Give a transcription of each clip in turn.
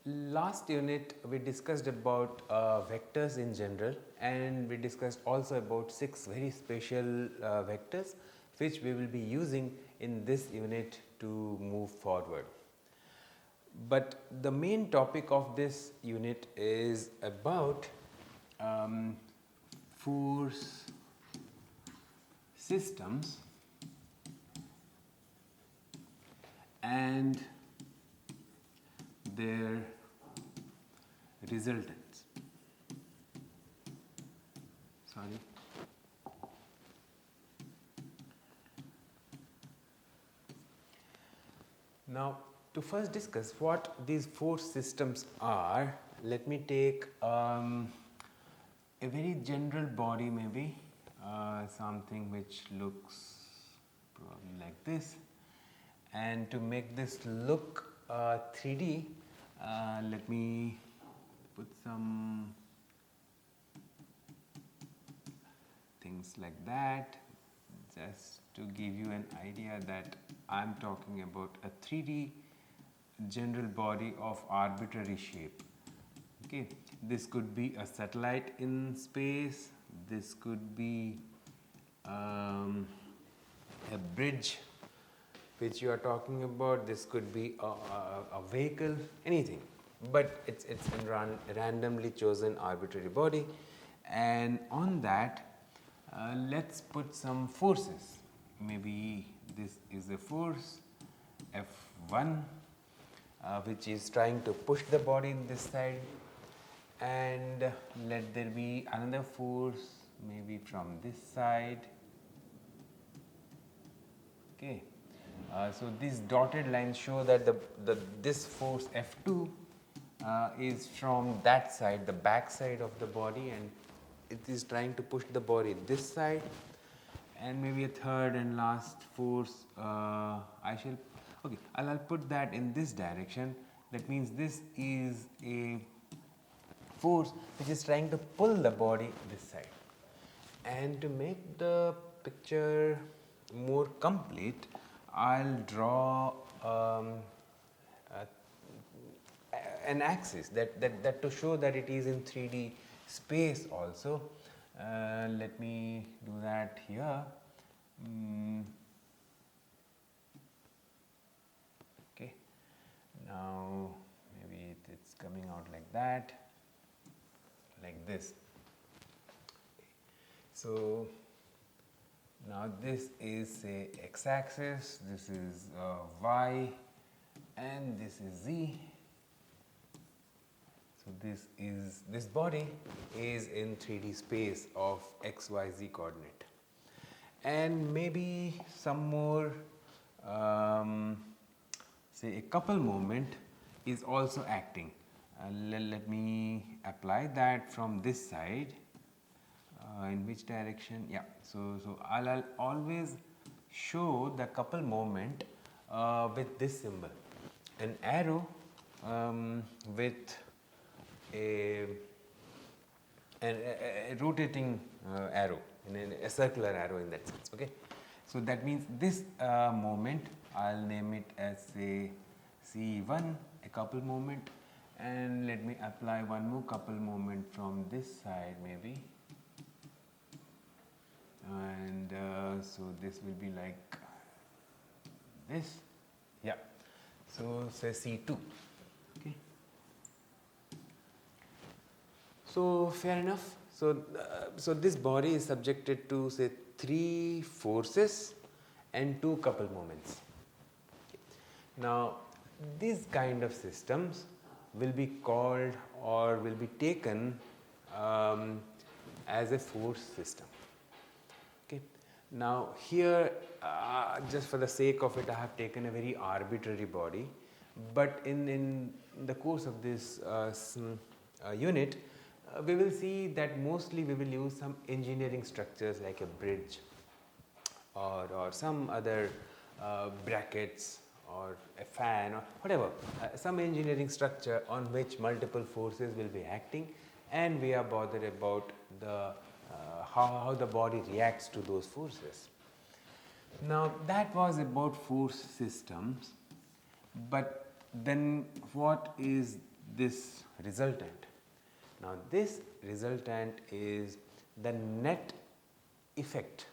Last unit we discussed about vectors in general, and we discussed also about 6 very special vectors which we will be using in this unit to move forward. But the main topic of this unit is about force systems and their resultants. Sorry. Now, to first discuss what these force systems are, let me take a very general body, maybe something which looks probably like this, and to make this look 3D, let me put some things like that, just to give you an idea that I am talking about a 3D general body of arbitrary shape. Okay, this could be a satellite in space, this could be a bridge which you are talking about, this could be a vehicle, anything, but it's a randomly chosen arbitrary body, and on that let's put some forces. Maybe this is a force F1 which is trying to push the body in this side, and let there be another force maybe from this side. Okay. So these dotted lines show that this force F2 is from that side, the back side of the body, and it is trying to push the body this side. And maybe a third and last force, I'll put that in this direction. That means this is a force which is trying to pull the body this side. And to make the picture more complete, I'll draw an axis that to show that it is in 3D space also. Let me do that here. Okay, now maybe it's coming out like that, like this. So now this is say x axis, this is y, and this is z. So this body is in 3D space of x, y, z coordinate, and maybe some more say a couple moment is also acting. Let me apply that from this side. In which direction? Yeah. So I'll always show the couple moment with this symbol, an arrow with a rotating arrow, a circular arrow in that sense. Okay, so that means this moment I'll name it as say C1, a couple moment, and let me apply one more couple moment from this side maybe, and so this will be like this. Yeah, so say C2. Okay. So fair enough. So this body is subjected to say 3 forces and 2 couple moments. Okay. Now these kind of systems will be called or will be taken as a force system. Okay. Now here just for the sake of it I have taken a very arbitrary body, but in the course of this unit we will see that mostly we will use some engineering structures like a bridge or some other brackets or a fan or whatever, some engineering structure on which multiple forces will be acting, and we are bothered about the how the body reacts to those forces. Now that was about force systems, but then what is this resultant. Now this resultant is the net effect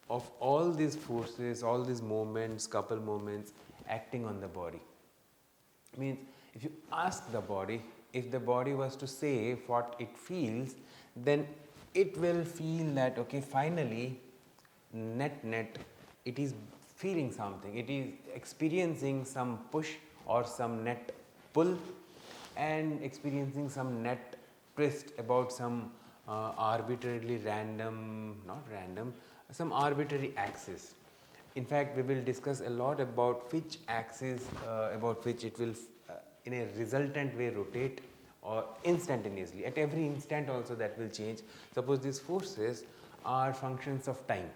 of all these forces, all these moments, couple moments acting on the body. Means if you ask the body, if the body was to say what it feels, then it will feel that okay, finally net it is feeling something, it is experiencing some push or some net pull and experiencing some net twist about some arbitrarily random, not random, some arbitrary axis. In fact, we will discuss a lot about which axis about which it will in a resultant way rotate or instantaneously. At every instant also that will change. Suppose these forces are functions of time,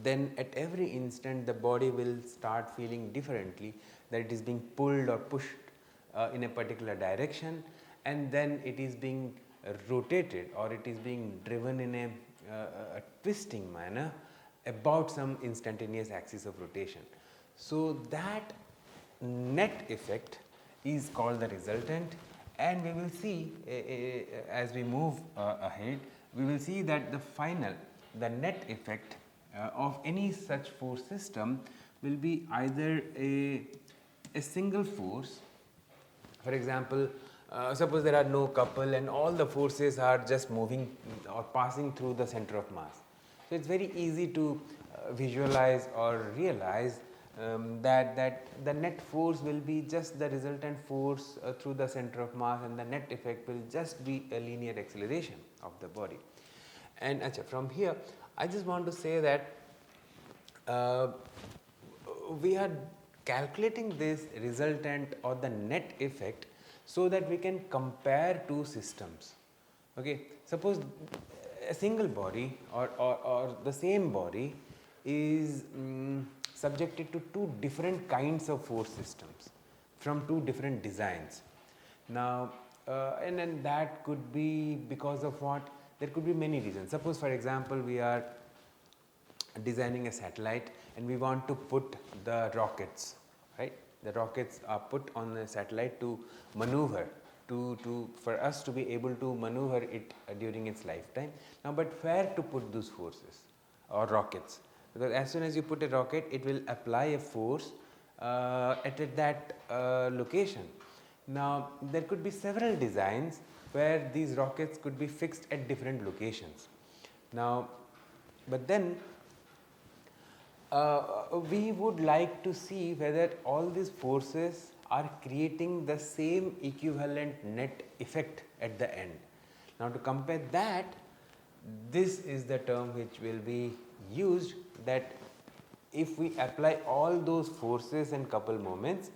then at every instant the body will start feeling differently, that it is being pulled or pushed in a particular direction, and then it is being rotated or it is being driven in a twisting manner about some instantaneous axis of rotation. So that net effect is called the resultant, and we will see as we move ahead, we will see that the net effect of any such force system will be either a single force. For example, suppose there are no couple and all the forces are just moving or passing through the center of mass. So it is very easy to visualize or realize that the net force will be just the resultant force through the center of mass, and the net effect will just be a linear acceleration of the body. And from here I just want to say that we are calculating this resultant or the net effect so that we can compare two systems. Okay, suppose a single body or the same body is subjected to two different kinds of force systems from two different designs. Now and then that could be because of what? There could be many reasons. Suppose for example we are designing a satellite and we want to put the rockets, right? The rockets are put on the satellite to maneuver, for us to be able to maneuver it during its lifetime. Now, but where to put those forces or rockets? Because as soon as you put a rocket, it will apply a force at that location. Now, there could be several designs where these rockets could be fixed at different locations. Now, but then we would like to see whether all these forces are creating the same equivalent net effect at the end. Now, to compare that, this is the term which will be used, that if we apply all those forces and couple moments,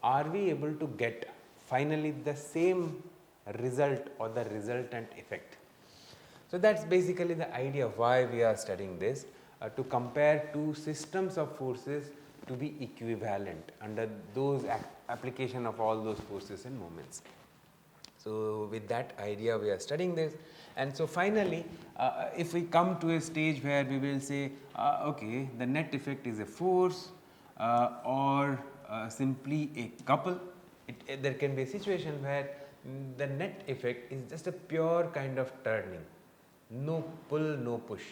are we able to get finally the same result or the resultant effect. So, that is basically the idea of why we are studying this, to compare two systems of forces to be equivalent under those application of all those forces and moments. So, with that idea we are studying this, and so finally if we come to a stage where we will say okay, the net effect is a force or simply a couple, there can be a situation where the net effect is just a pure kind of turning, no pull, no push,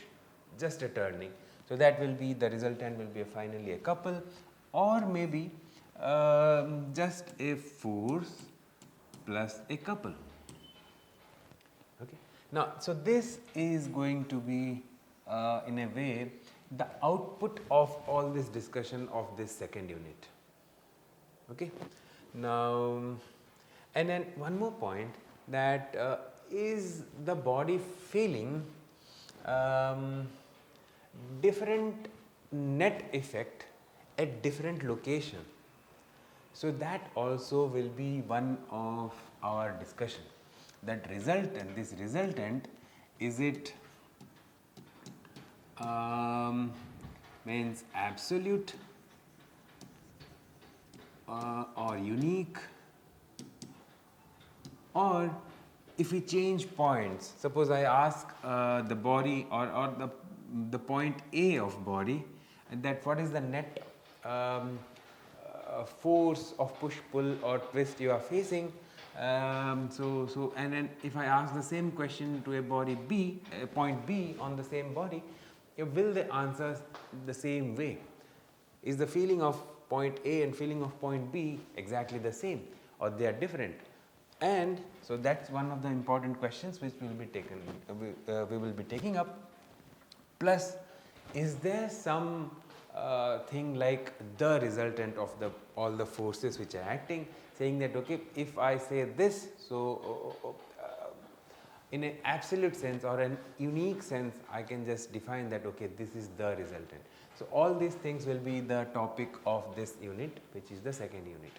just a turning. So, that will be the resultant will be finally a couple, or maybe just a force plus a couple. Okay. Now, so this is going to be in a way the output of all this discussion of this second unit. Okay. Now, and then one more point, that is the body feeling different net effect at different location. So, that also will be one of our discussion, that resultant, this resultant, is it means absolute or unique, or if we change points, suppose I ask the body or the point A of body, that what is the net force of push, pull or twist you are facing. And then if I ask the same question to a body B, a point B on the same body, will they answer the same way? Is the feeling of point A and feeling of point B exactly the same, or they are different? And so that's one of the important questions which will be taken. We will be taking up. Plus, is there some thing like the resultant of all the forces which are acting, saying that okay, if I say this, so in an absolute sense or an unique sense, I can just define that okay, this is the resultant. So all these things will be the topic of this unit, which is the second unit.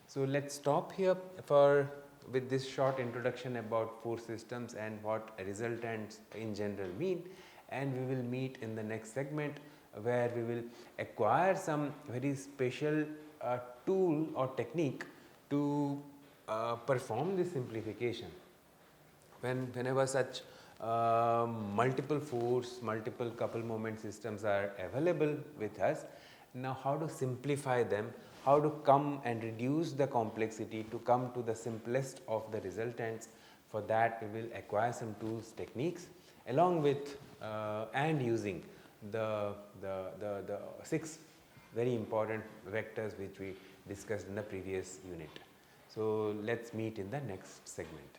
So let's stop here for with this short introduction about force systems and what resultants in general mean, and we will meet in the next segment where we will acquire some very special tool or technique to perform this simplification. Whenever such multiple force, multiple couple moment systems are available with us, now how to simplify them, how to come and reduce the complexity to come to the simplest of the resultants. For that we will acquire some tools, techniques, along with and using the 6 very important vectors which we discussed in the previous unit. So let's meet in the next segment.